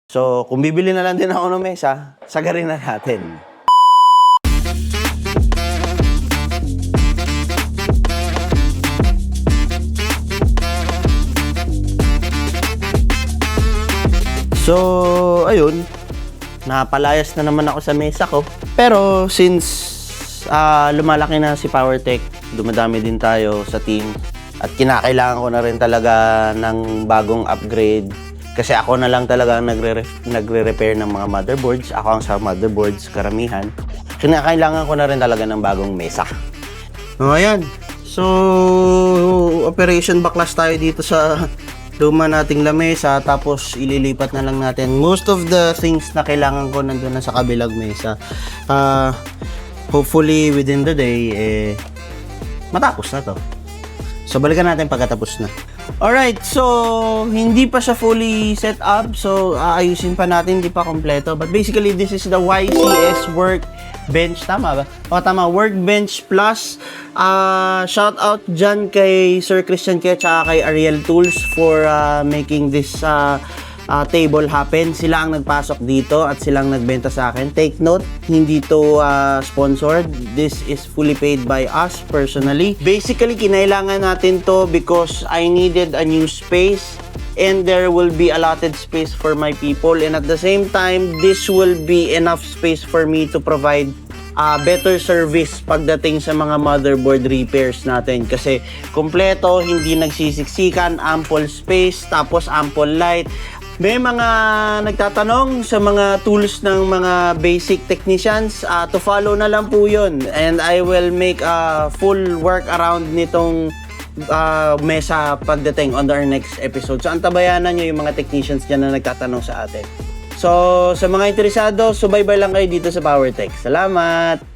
So, kung bibili na lang din ako ng mesa, sagarin na natin. So, ayun. Napalayas na naman ako sa mesa ko. Pero, since lumalaki na si PowerTech, dumadami din tayo sa team. At kinakailangan ko na rin talaga ng bagong upgrade. Kasi ako na lang talaga ang nagre-repair ng mga motherboards. Ako ang sa motherboards, karamihan. Kinakailangan ko na rin talaga ng bagong mesa. So, ayan. So, operation backlash tayo dito sa luma nating lamesa. Tapos, ililipat na lang natin. Most of the things na kailangan ko nandun na sa kabilang mesa. Hopefully, within the day, matapos na to. So, balikan natin pagkatapos na. Alright, so, hindi pa siya fully set up. So, aayusin pa natin, hindi pa kompleto. But basically, this is the YCS Workbench. Tama ba? O, tama. Workbench Plus. Shout out dyan kay Sir Christian Kaya tsaka kay Ariel Tools for making this table happen. Sila ang nagpasok dito at silang nagbenta sa akin. Take note, hindi to sponsored. This is fully paid by us personally. Basically, kinailangan natin to because I needed a new space and there will be allotted space for my people, and at the same time, this will be enough space for me to provide better service pagdating sa mga motherboard repairs natin. Kasi kompleto, hindi nagsisiksikan, ample space, tapos ample light. May mga nagtatanong sa mga tools ng mga basic technicians, to follow na lang po yun. And I will make a full work around nitong mesa pagdating on our next episode. So antabayanan nyo yung mga technicians dyan na nagtatanong sa atin. So sa mga interesado, subaybay lang kayo dito sa PowerTech. Salamat!